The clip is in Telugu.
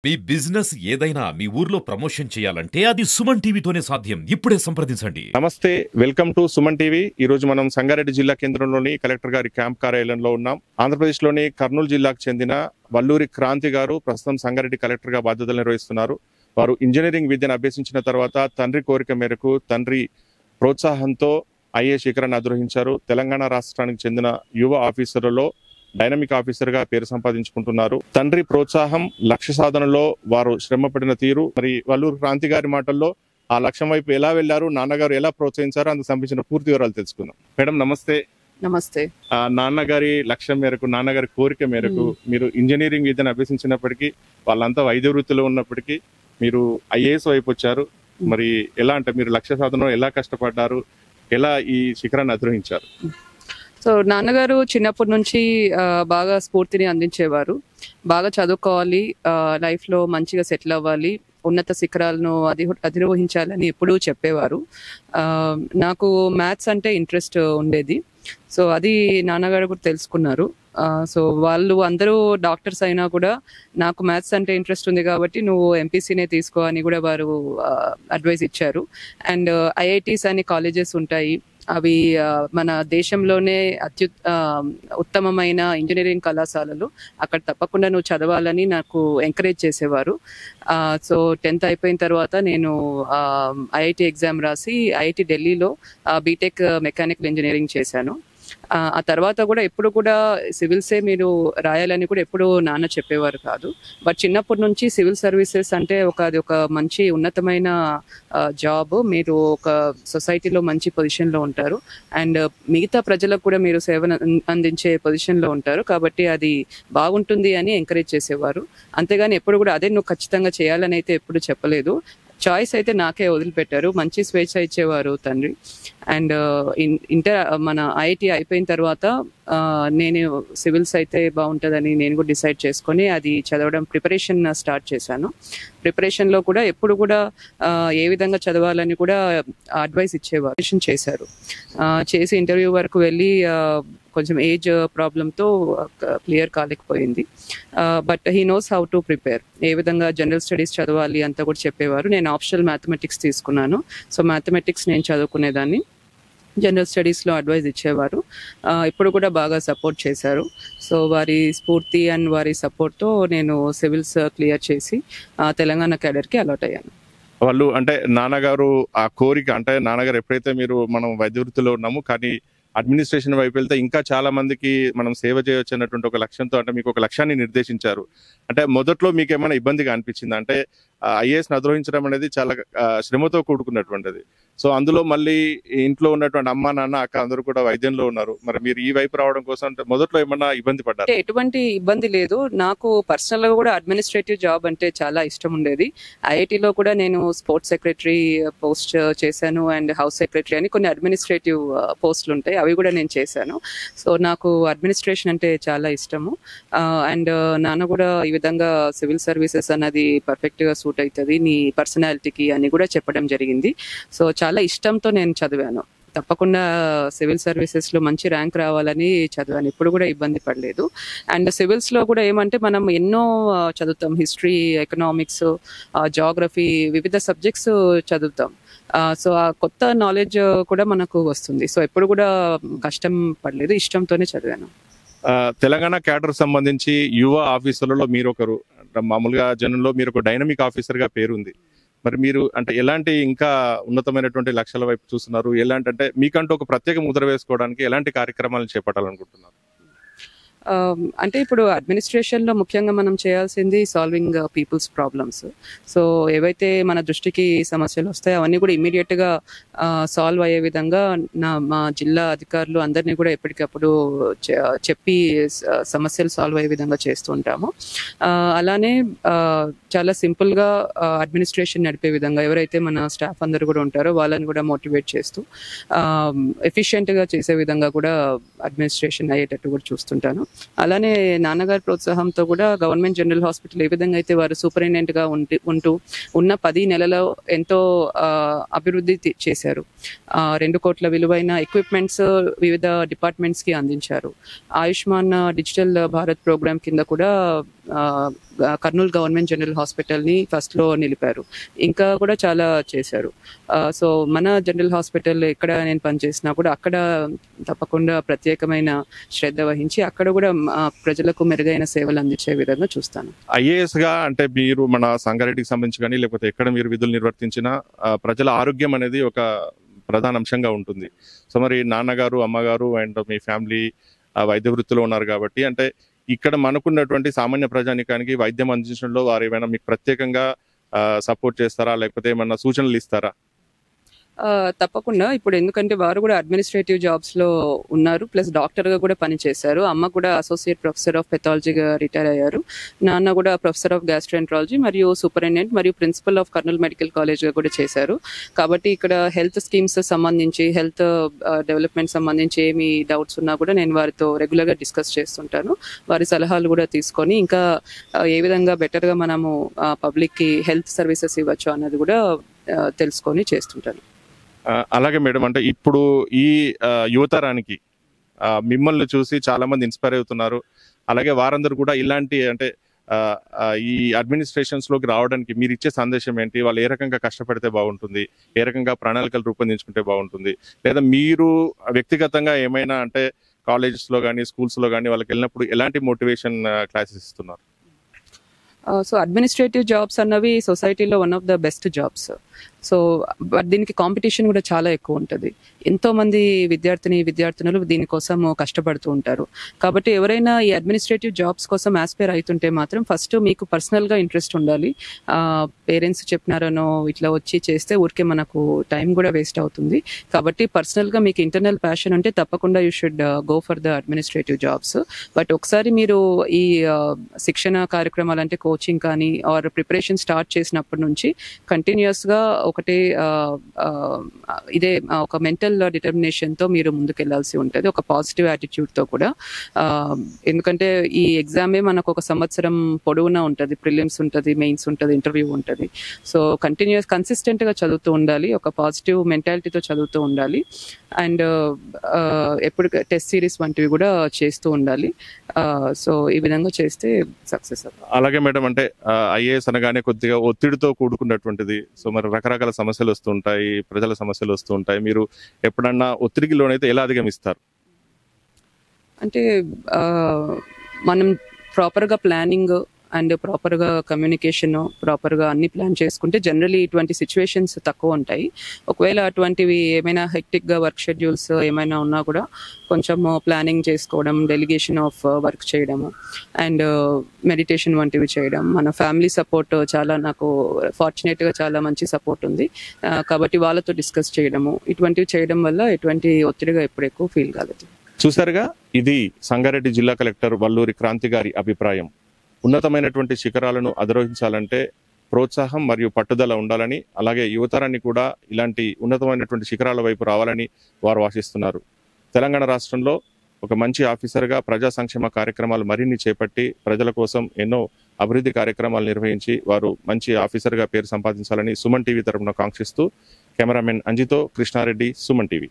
మీ బిజినెస్ ఏదైనా మీ ఊర్లో ప్రమోషన్ చేయాలంటే అది సుమన్ టీవీతోనే సాధ్యం. ఇప్పుడే సంప్రదించండి. నమస్తే, వెల్కమ్ టు సుమన్ టీవీ. ఈ రోజు మనం సంగారెడ్డి జిల్లా కేంద్రంలోని కలెక్టర్ గారి క్యాంప్ కార్యాలయంలో ఉన్నాం. ఆంధ్రప్రదేశ్లోని కర్నూలు జిల్లాకు చెందిన వల్లూరి క్రాంతి గారు ప్రస్తుతం సంగారెడ్డి కలెక్టర్ గా బాధ్యతలు నిర్వహిస్తున్నారు. వారు ఇంజనీరింగ్ విద్యను అభ్యసించిన తర్వాత తండ్రి కోరిక మేరకు తండ్రి ప్రోత్సాహంతో ఐఏఎస్ శిఖరాన్ని అధిరోహించారు. తెలంగాణ రాష్ట్రానికి చెందిన యువ ఆఫీసర్లలో డైనమిక్ ఆఫీసర్ గా పేరు సంపాదించుకుంటున్నారు. తండ్రి ప్రోత్సాహం, లక్ష్య సాధనలో వారు శ్రమ పడిన తీరు, మరి వల్లూరు క్రాంతి గారి మాటల్లో ఆ లక్ష్యం వైపు ఎలా వెళ్లారు, నాన్నగారు ఎలా ప్రోత్సహించారు, అందుకు సంబంధించిన పూర్తి వివరాలు తెలుసుకుందాం. మేడం నమస్తే. నమస్తే. నాన్నగారి లక్ష్యం మేరకు, నాన్నగారి కోరిక మేరకు మీరు ఇంజనీరింగ్ విద్యను అభ్యసించినప్పటికీ, వాళ్ళంతా వైద్య వృత్తిలో ఉన్నప్పటికీ మీరు ఐఏఎస్ వైపు వచ్చారు. మరి ఎలా అంటే మీరు లక్ష్య సాధనలో ఎలా కష్టపడ్డారు, ఎలా ఈ శిఖరాన్ని అధిరోహించారు? సో నాన్నగారు చిన్నప్పటి నుంచి బాగా స్ఫూర్తిని అందించేవారు. బాగా చదువుకోవాలి, లైఫ్లో మంచిగా సెటిల్ అవ్వాలి, ఉన్నత శిఖరాలను అధిరోహించాలని ఎప్పుడూ చెప్పేవారు. నాకు మ్యాథ్స్ అంటే ఇంట్రెస్ట్ ఉండేది. సో అది నాన్నగారు కూడా తెలుసుకున్నారు. సో వాళ్ళు అందరూ డాక్టర్స్ అయినా కూడా నాకు మ్యాథ్స్ అంటే ఇంట్రెస్ట్ ఉంది కాబట్టి నువ్వు ఎంపీసీనే తీసుకో అని కూడా వారు అడ్వైస్ ఇచ్చారు. అండ్ ఐఐటీస్ అని కాలేజెస్ ఉంటాయి, అవి మన దేశంలోనే ఉత్తమమైన ఇంజనీరింగ్ కళాశాలలు, అక్కడ తప్పకుండా నువ్వు చదవాలని నాకు ఎంకరేజ్ చేసేవారు. సో 10th అయిపోయిన తర్వాత నేను ఐఐటి ఎగ్జామ్ రాసి ఐఐటి ఢిల్లీలో బీటెక్ మెకానికల్ ఇంజనీరింగ్ చేశాను. ఆ తర్వాత కూడా ఎప్పుడు కూడా సివిల్సే మీరు రాయాలని కూడా ఎప్పుడు నాన్న చెప్పేవారు కాదు. బట్ చిన్నప్పటి నుంచి సివిల్ సర్వీసెస్ అంటే అది ఒక మంచి ఉన్నతమైన జాబ్. మీరు ఒక సొసైటీలో మంచి పొజిషన్లో ఉంటారు అండ్ మిగతా ప్రజలకు కూడా మీరు సేవను అందించే పొజిషన్లో ఉంటారు కాబట్టి అది బాగుంటుంది అని ఎంకరేజ్ చేసేవారు. అంతేగాని ఎప్పుడు కూడా అదే నువ్వు ఖచ్చితంగా చేయాలని అయితే ఎప్పుడు చెప్పలేదు. చాయిస్ అయితే నాకే వదిలిపెట్టారు. మంచి స్వేచ్ఛ ఇచ్చేవారు తండ్రి. అండ్ మన ఐఐటి అయిపోయిన తర్వాత నేను సివిల్స్ అయితే బాగుంటుందని నేను కూడా డిసైడ్ చేసుకొని అది చదవడం ప్రిపరేషన్ స్టార్ట్ చేశాను. ప్రిపరేషన్లో కూడా ఎప్పుడు కూడా ఏ విధంగా చదవాలని కూడా అడ్వైస్ ఇచ్చేవారు. చేశారు, చేసి ఇంటర్వ్యూ వరకు వెళ్ళి కొంచెం ఏజ్ ప్రాబ్లంతో క్లియర్ కాలేకపోయింది. But he knows how to prepare, ఏ విధంగా జనరల్ స్టడీస్ చదవాలి అంతా కూడా చెప్పేవారు. నేను ఆప్షనల్ మ్యాథమెటిక్స్ తీసుకున్నాను. సో మ్యాథమెటిక్స్ నేను చదువుకునేదాన్ని, జనరల్ స్టడీస్లో అడ్వైజ్ ఇచ్చేవారు. ఇప్పుడు కూడా బాగా సపోర్ట్ చేశారు. సో వారి స్ఫూర్తి అండ్ వారి సపోర్ట్తో నేను సివిల్స్ క్లియర్ చేసి తెలంగాణ క్యాడర్కి అలాట్ అయ్యాను. వాళ్ళు అంటే నాన్నగారు ఆ కోరిక, అంటే నాన్నగారు ఎప్పుడైతే మనం వైద్య వృత్తిలో ఉన్నాము కానీ అడ్మినిస్ట్రేషన్ వైపు వెళ్తే ఇంకా చాలా మందికి మనం సేవ చేయొచ్చు అన్నటువంటి ఒక లక్ష్యంతో, అంటే మీకు ఒక లక్ష్యాన్ని నిర్దేశించారు. అంటే మొదట్లో మీకు ఏమైనా ఇబ్బందిగా అనిపించింది? అంటే ఐఏఎస్ అధిరోహించడం అనేది చాలా శ్రమతో కూడుకున్నటువంటిది. సో అందులో మళ్ళీ ఇంట్లో ఉన్నటువంటి అమ్మ, నాన్న, అక్క అందరూ కూడా వైద్యంలో ఉన్నారు. మరి మీరు ఈ వైపు రావడం కోసం అంటే మొదట్లో ఏమన్నా ఇబ్బంది పడ్డారు? ఎటువంటి ఇబ్బంది లేదు. నాకు పర్సనల్ గా కూడా అడ్మినిస్ట్రేటివ్ జాబ్ అంటే చాలా ఇష్టం ఉండేది. ఐఐటిలో కూడా నేను స్పోర్ట్స్ సెక్రటరీ పోస్ట్ చేశాను అండ్ హౌస్ సెక్రటరీ అని కొన్ని అడ్మినిస్ట్రేటివ్ పోస్టులు ఉంటాయి, అవి కూడా నేను చేశాను. సో నాకు అడ్మినిస్ట్రేషన్ అంటే చాలా ఇష్టము. అండ్ నాన్న కూడా ఈ విధంగా సివిల్ సర్వీసెస్ అన్నది పర్ఫెక్ట్ గా సూట్ అవుతుంది నీ పర్సనాలిటీకి అని కూడా చెప్పడం జరిగింది. సో చాలా ఇష్టంతో నేను చదివాను. తప్పకుండా సివిల్ సర్వీసెస్ లో మంచి ర్యాంక్ రావాలని చదివాను. ఇప్పుడు కూడా ఇబ్బంది పడలేదు. అండ్ సివిల్స్ లో కూడా ఏమంటే మనం ఎన్నో చదువుతాం, హిస్టరీ, ఎకనామిక్స్, జాగ్రఫీ, వివిధ సబ్జెక్ట్స్ చదువుతాం. సో ఆ కొత్త నాలెడ్జ్ కూడా మనకు వస్తుంది. సో ఎప్పుడు కూడా కష్టం పడలేదు, ఇష్టంతోనే చదివాను. తెలంగాణ క్యాడర్ సంబంధించి యువ ఆఫీసర్లలో మీరు ఒకరు, మామూలుగా జనంలో మీరు ఒక డైనమిక్ ఆఫీసర్ గా పేరుంది. మరి మీరు అంటే ఎలాంటి ఇంకా ఉన్నతమైనటువంటి లక్ష్యాల వైపు చూస్తున్నారు? ఎలాంటి అంటే మీకంటూ ఒక ప్రత్యేక ముద్ర వేసుకోవడానికి ఎలాంటి కార్యక్రమాలను చేపట్టాలనుకుంటున్నారు? అంటే ఇప్పుడు అడ్మినిస్ట్రేషన్లో ముఖ్యంగా మనం చేయాల్సింది సాల్వింగ్ పీపుల్స్ ప్రాబ్లమ్స్. సో ఏవైతే మన దృష్టికి సమస్యలు వస్తాయో అవన్నీ కూడా ఇమ్మీడియట్గా సాల్వ్ అయ్యే విధంగా మా జిల్లా అధికారులు అందరినీ కూడా ఎప్పటికప్పుడు చెప్పి సమస్యలు సాల్వ్ అయ్యే విధంగా చేస్తూ ఉంటాము. అలానే చాలా సింపుల్గా అడ్మినిస్ట్రేషన్ నడిపే విధంగా ఎవరైతే మన స్టాఫ్ అందరూ కూడా ఉంటారో వాళ్ళని కూడా మోటివేట్ చేస్తూ ఎఫిషియెంట్గా చేసే విధంగా కూడా అడ్మినిస్ట్రేషన్ అయ్యేటట్టు కూడా చూస్తుంటాను. అలానే నాన్నగారి ప్రోత్సాహంతో కూడా గవర్నమెంట్ జనరల్ హాస్పిటల్ ఏ విధంగా అయితే వారు సూపరింటెండెంట్గా ఉంటూ ఉన్న 10 నెలలో ఎంతో అభివృద్ధి చేశారు. 2 కోట్ల విలువైన ఎక్విప్మెంట్స్ వివిధ డిపార్ట్మెంట్స్కి అందించారు. ఆయుష్మాన్ డిజిటల్ భారత్ ప్రోగ్రామ్ కింద కూడా కర్నూలు గవర్నమెంట్ జనరల్ హాస్పిటల్ని ఫస్ట్లో నిలిపారు. ఇంకా కూడా చాలా చేశారు. సో మన జనరల్ హాస్పిటల్ ఎక్కడ నేను పనిచేసినా కూడా అక్కడ తప్పకుండా ప్రత్యేకమైన శ్రద్ధ వహించి అక్కడ కూడా ప్రజలకు మెరుగైన సేవలు అందించే విధంగా చూస్తాను. ఐఏఎస్ గా అంటే మీరు మన సంగారెడ్డికి సంబంధించి కానీ లేకపోతే ఎక్కడ మీరు విధులు నిర్వర్తించినా ప్రజల ఆరోగ్యం అనేది ఒక ప్రధాన అంశంగా ఉంటుంది. సో మరి నాన్నగారు, అమ్మగారు అండ్ మీ ఫ్యామిలీ వైద్య వృత్తిలో ఉన్నారు కాబట్టి అంటే ఇక్కడ మనకున్నటువంటి సామాన్య ప్రజానికానికి వైద్యం అందించడంలో వారు ఏమైనా మీకు ప్రత్యేకంగా సపోర్ట్ చేస్తారా, లేకపోతే ఏమైనా సూచనలు ఇస్తారా? తప్పకుండా. ఇప్పుడు ఎందుకంటే వారు కూడా అడ్మినిస్ట్రేటివ్ జాబ్స్లో ఉన్నారు, ప్లస్ డాక్టర్గా కూడా పనిచేశారు. అమ్మ కూడా అసోసియేట్ ప్రొఫెసర్ ఆఫ్ పెథాలజీగా రిటైర్ అయ్యారు. నాన్న కూడా ప్రొఫెసర్ ఆఫ్ గ్యాస్ట్రోఎంట్రాలజీ మరియు సూపరింటెండెంట్ మరియు ప్రిన్సిపల్ ఆఫ్ కర్నూలు మెడికల్ కాలేజ్గా కూడా చేశారు. కాబట్టి ఇక్కడ హెల్త్ స్కీమ్స్ సంబంధించి, హెల్త్ డెవలప్మెంట్ సంబంధించి ఏమి డౌట్స్ ఉన్నా కూడా నేను వారితో రెగ్యులర్గా డిస్కస్ చేస్తుంటాను. వారి సలహాలు కూడా తీసుకొని ఇంకా ఏ విధంగా బెటర్గా మనము పబ్లిక్కి హెల్త్ సర్వీసెస్ ఇవ్వచ్చు అన్నది కూడా తెలుసుకొని చేస్తుంటాను. అలాగే మేడం, అంటే ఇప్పుడు ఈ యువతరానికి మిమ్మల్ని చూసి చాలా మంది ఇన్స్పైర్ అవుతున్నారు. అలాగే వారందరూ కూడా ఇలాంటి అంటే ఈ అడ్మినిస్ట్రేషన్స్ లోకి రావడానికి మీరు ఇచ్చే సందేశం ఏంటి? వాళ్ళు ఏ రకంగా కష్టపడితే బాగుంటుంది, ఏ రకంగా ప్రణాళికలు రూపొందించుకుంటే బాగుంటుంది, లేదా మీరు వ్యక్తిగతంగా ఏమైనా అంటే కాలేజెస్ లో కానీ స్కూల్స్ లో కానీ వాళ్ళకి వెళ్ళినప్పుడు ఎలాంటి మోటివేషన్ క్లాసెస్ ఇస్తున్నారు? సో అడ్మినిస్ట్రేటివ్ జాబ్స్ అన్నవి సొసైటీలో one of the best jobs. So but దీనికి కాంపిటీషన్ కూడా చాలా ఎక్కువ ఉంటుంది. ఎంతోమంది విద్యార్థినులు దీనికోసం కష్టపడుతూ ఉంటారు. కాబట్టి ఎవరైనా ఈ అడ్మినిస్ట్రేటివ్ జాబ్స్ కోసం ఆస్పైర్ అవుతుంటే మాత్రం ఫస్ట్ మీకు పర్సనల్గా ఇంట్రెస్ట్ ఉండాలి. పేరెంట్స్ చెప్పినారనో ఇట్లా వచ్చి చేస్తే ఊరికే మనకు టైం కూడా వేస్ట్ అవుతుంది. కాబట్టి పర్సనల్గా మీకు ఇంటర్నల్ ప్యాషన్ ఉంటే తప్పకుండా you should go for the administrative jobs. But ఒకసారి మీరు ఈ శిక్షణ కార్యక్రమాలు అంటే కోచింగ్ కానీ ఆర్ ప్రిపరేషన్ స్టార్ట్ చేసినప్పటి నుంచి కంటిన్యూస్గా ఒకటే ఇదే ఒక మెంటల్ డిటర్మినేషన్తో మీరు ముందుకెళ్లాల్సి ఉంటుంది, ఒక పాజిటివ్ యాటిట్యూడ్తో కూడా. ఎందుకంటే ఈ ఎగ్జామే మనకు ఒక సంవత్సరం పొడవునా ఉంటుంది. ప్రిలిమ్స్ ఉంటుంది, మెయిన్స్ ఉంటుంది, ఇంటర్వ్యూ ఉంటుంది. సో కన్సిస్టెంట్గా చదువుతూ ఉండాలి, ఒక పాజిటివ్ మెంటాలిటీతో చదువుతూ ఉండాలి. అండ్ ఎప్పుడు టెస్ట్ సిరీస్ వంటివి కూడా చేస్తూ ఉండాలి. సో ఈ విధంగా చేస్తే సక్సెస్ అవుతుంది. అలాగే మేడం, అంటే ఐఏఎస్ అనగానే కొద్దిగా ఒత్తిడితో కూడుకున్నటువంటిది. సో మరి రకరకాల సమస్యలు వస్తూ ఉంటాయి, ప్రజల సమస్యలు వస్తూ ఉంటాయి. మీరు ఎప్పుడన్నా ఒత్తిడికి లోనైతే ఎలా అధిగమిస్తారు? అంటే మనం ప్రాపర్గా ప్లానింగ్ అండ్ ప్రాపర్గా కమ్యూనికేషన్, ప్రాపర్గా అన్ని ప్లాన్ చేసుకుంటే జనరలీ ఇటువంటి సిచ్యువేషన్స్ తక్కువ ఉంటాయి. ఒకవేళ అటువంటివి ఏమైనా హెక్టిక్గా వర్క్ షెడ్యూల్స్ ఏమైనా ఉన్నా కూడా కొంచెం ప్లానింగ్ చేసుకోవడం, డెలిగేషన్ ఆఫ్ వర్క్ చేయడము అండ్ మెడిటేషన్ వంటివి చేయడం. మన ఫ్యామిలీ సపోర్ట్ చాలా, నాకు ఫార్చునేట్గా చాలా మంచి సపోర్ట్ ఉంది. కాబట్టి వాళ్ళతో డిస్కస్ చేయడము, ఇటువంటివి చేయడం వల్ల ఎటువంటి ఒత్తిడిగా ఎప్పుడు ఎక్కువ ఫీల్ కాలేదు. చూసారుగా, ఇది సంగారెడ్డి జిల్లా కలెక్టర్ వల్లూరి క్రాంతి గారి అభిప్రాయం. ఉన్నతమైనటువంటి శిఖరాలను అధిరోహించాలంటే ప్రోత్సాహం మరియు పట్టుదల ఉండాలని, అలాగే యువతరాన్ని కూడా ఇలాంటి ఉన్నతమైనటువంటి శిఖరాల వైపు రావాలని వారు ఆశిస్తున్నారు. తెలంగాణ రాష్ట్రంలో ఒక మంచి ఆఫీసర్గా ప్రజా సంక్షేమ కార్యక్రమాలు మరిన్ని చేపట్టి ప్రజల కోసం ఎన్నో అభివృద్ధి కార్యక్రమాలు నిర్వహించి వారు మంచి ఆఫీసర్గా పేరు సంపాదించాలని సుమన్ టీవీ తరపున కాంక్షిస్తూ కెమెరామెన్ అంజితో కృష్ణారెడ్డి, సుమన్ టీవీ.